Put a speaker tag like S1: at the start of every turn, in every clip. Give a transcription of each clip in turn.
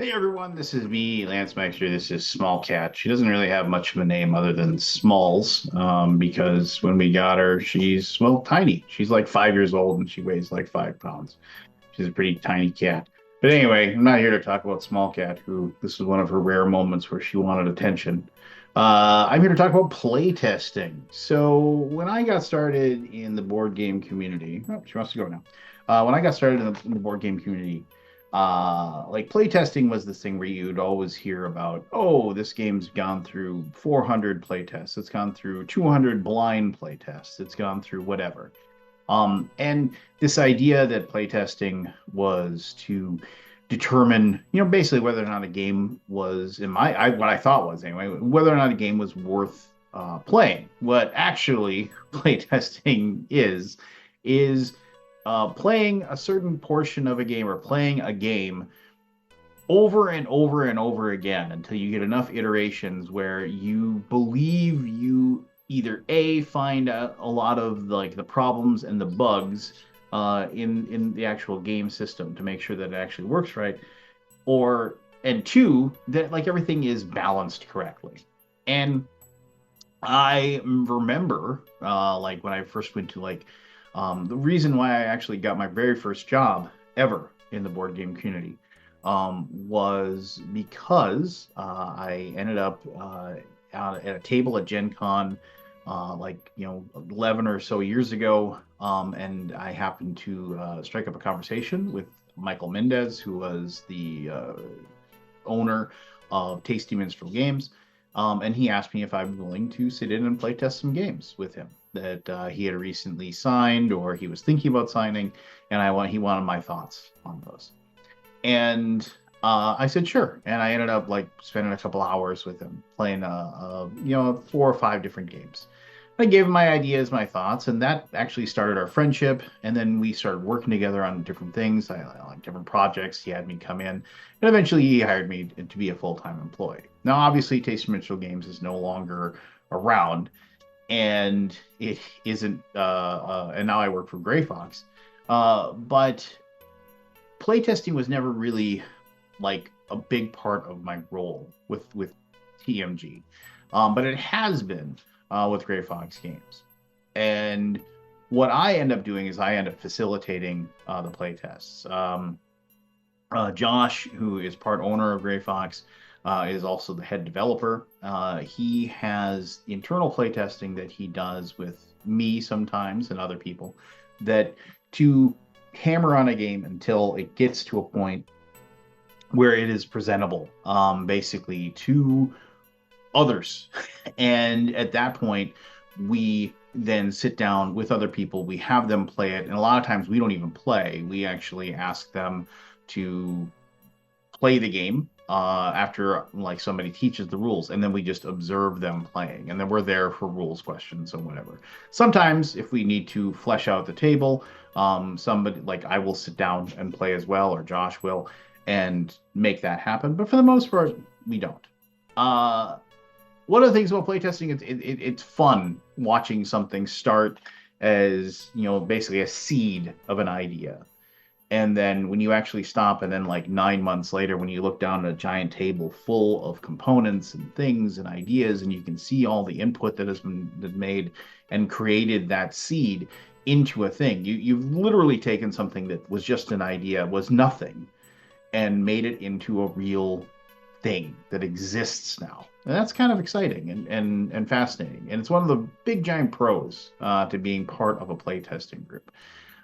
S1: Hey everyone, this is me, Lance Meixter. This is Small Cat. She doesn't really have much of a name other than Smalls, because when we got her, she's, well, tiny. She's like 5 years old and she weighs like 5 pounds. She's a pretty tiny cat. But anyway, I'm not here to talk about Small Cat, who this was one of her rare moments where she wanted attention. I'm here to talk about playtesting. So when I got started in the board game community, oh, she wants to go now. When I got started in the board game community, like playtesting was this thing where you'd always hear about, oh, this game's gone through 400 playtests, it's gone through 200 blind playtests, it's gone through whatever. And this idea that playtesting was to determine, basically whether or not a game was, what I thought was anyway, whether or not a game was worth playing. What actually playtesting is playing a certain portion of a game or playing a game over and over and over again until you get enough iterations where you believe you either A, find a lot of like the problems and the bugs in the actual game system to make sure that it actually works right, or and two, that like everything is balanced correctly. And I remember like when I first went to like the reason why I actually got my very first job ever in the board game community was because I ended up at a table at Gen Con, 11 or so years ago, and I happened to strike up a conversation with Michael Mendez, who was the owner of Tasty Minstrel Games. And he asked me if I'm willing to sit in and play test some games with him that he had recently signed or he was thinking about signing, and he wanted my thoughts on those. And I said sure, and I ended up like spending a couple hours with him playing 4 or 5 different games. I gave him my ideas, my thoughts, and that actually started our friendship. And then we started working together on different things, I like different projects. He had me come in, and eventually he hired me to be a full-time employee. Now, obviously, Taste Mitchell Games is no longer around, and it isn't. And now I work for Gray Fox, but playtesting was never really like a big part of my role with TMG, but it has been with Gray Fox Games. And what I end up doing is I end up facilitating the playtests. Josh, who is part owner of Gray Fox, is also the head developer. He has internal playtesting that he does with me sometimes and other people that to hammer on a game until it gets to a point where it is presentable, basically to others. And at that point, we then sit down with other people, we have them play it. And a lot of times we don't even play, we actually ask them to play the game after like somebody teaches the rules, and then we just observe them playing, and then we're there for rules questions and whatever. Sometimes if we need to flesh out the table, somebody like I will sit down and play as well, or Josh will, and make that happen, but for the most part we don't. uh One of the things about playtesting is it's fun watching something start as basically a seed of an idea, and then when you actually stop, and then like 9 months later, when you look down at a giant table full of components and things and ideas, and you can see all the input that has been made and created that seed into a thing, you've literally taken something that was just an idea, was nothing, and made it into a real thing that exists now. And that's kind of exciting and fascinating. And it's one of the big giant pros to being part of a playtesting group.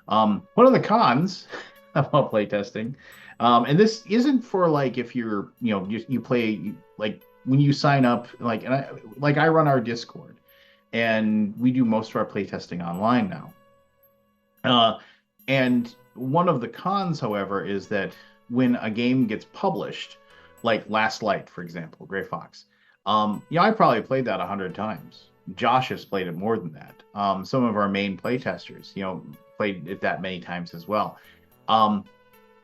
S1: One of the cons about playtesting, and this isn't for like if you're you play like when you sign up I run our Discord, and we do most of our playtesting online now. And one of the cons, however, is that when a game gets published, like Last Light, for example, Gray Fox, I probably played that 100 times. Josh has played it more than that. Some of our main playtesters, played it that many times as well. Um,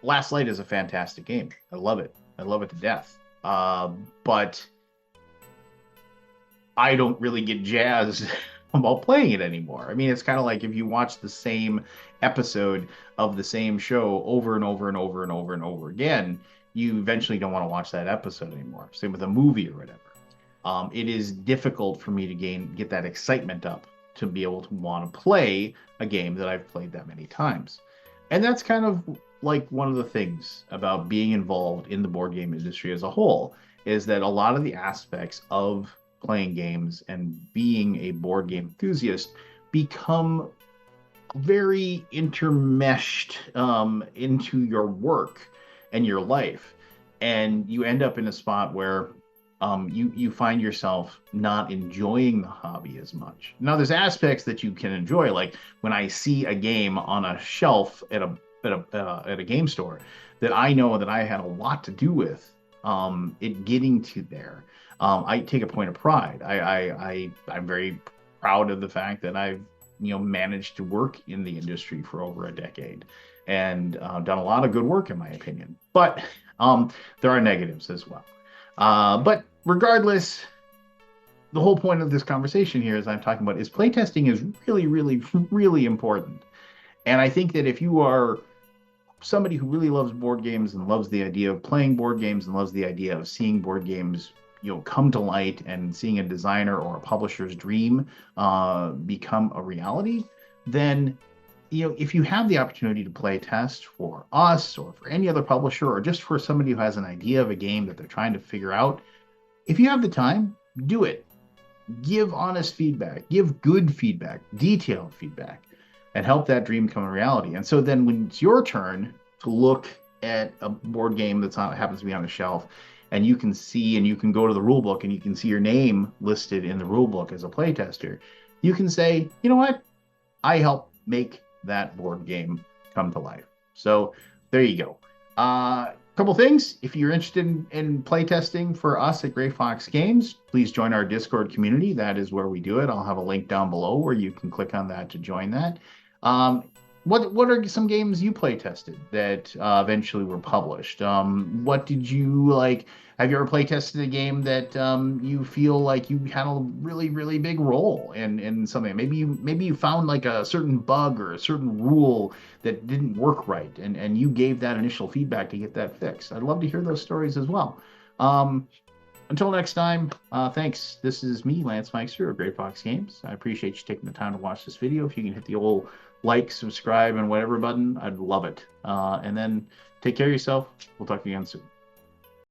S1: Last Light is a fantastic game. I love it. I love it to death. But I don't really get jazzed about playing it anymore. I mean, it's kind of like if you watch the same episode of the same show over and over and over and over and over again, you eventually don't want to watch that episode anymore. Same with a movie or whatever. It is difficult for me to get that excitement up to be able to want to play a game that I've played that many times. And that's kind of like one of the things about being involved in the board game industry as a whole, is that a lot of the aspects of playing games and being a board game enthusiast become very intermeshed into your work and your life, and you end up in a spot where you find yourself not enjoying the hobby as much. Now, there's aspects that you can enjoy, like when I see a game on a shelf at a game store that I know that I had a lot to do with it getting to there. I take a point of pride. I'm very proud of the fact that I've managed to work in the industry for over a decade and done a lot of good work in my opinion. But there are negatives as well. But regardless, the whole point of this conversation here, as I'm talking about, is playtesting is really, really, really important. And I think that if you are somebody who really loves board games and loves the idea of playing board games and loves the idea of seeing board games come to light and seeing a designer or a publisher's dream become a reality, then if you have the opportunity to play test for us or for any other publisher or just for somebody who has an idea of a game that they're trying to figure out, if you have the time, do it. Give honest feedback, give good feedback, detailed feedback, and help that dream come a reality. And so then when it's your turn to look at a board game happens to be on a shelf, and you can see and you can go to the rule book and you can see your name listed in the rule book as a playtester, you can say, you know what? I helped make that board game come to life. So there you go. Couple things. If you're interested in playtesting for us at Gray Fox Games, please join our Discord community. That is where we do it. I'll have a link down below where you can click on that to join that. What are some games you play tested that eventually were published? What did you like? Have you ever play tested a game that you feel like you had a really, really big role in something? Maybe you found like a certain bug or a certain rule that didn't work right, and you gave that initial feedback to get that fixed. I'd love to hear those stories as well. Until next time, thanks. This is me, Lance Meister of Gray Fox Games. I appreciate you taking the time to watch this video. If you can hit the old like, subscribe, and whatever button, I'd love it. And then take care of yourself. We'll talk again soon.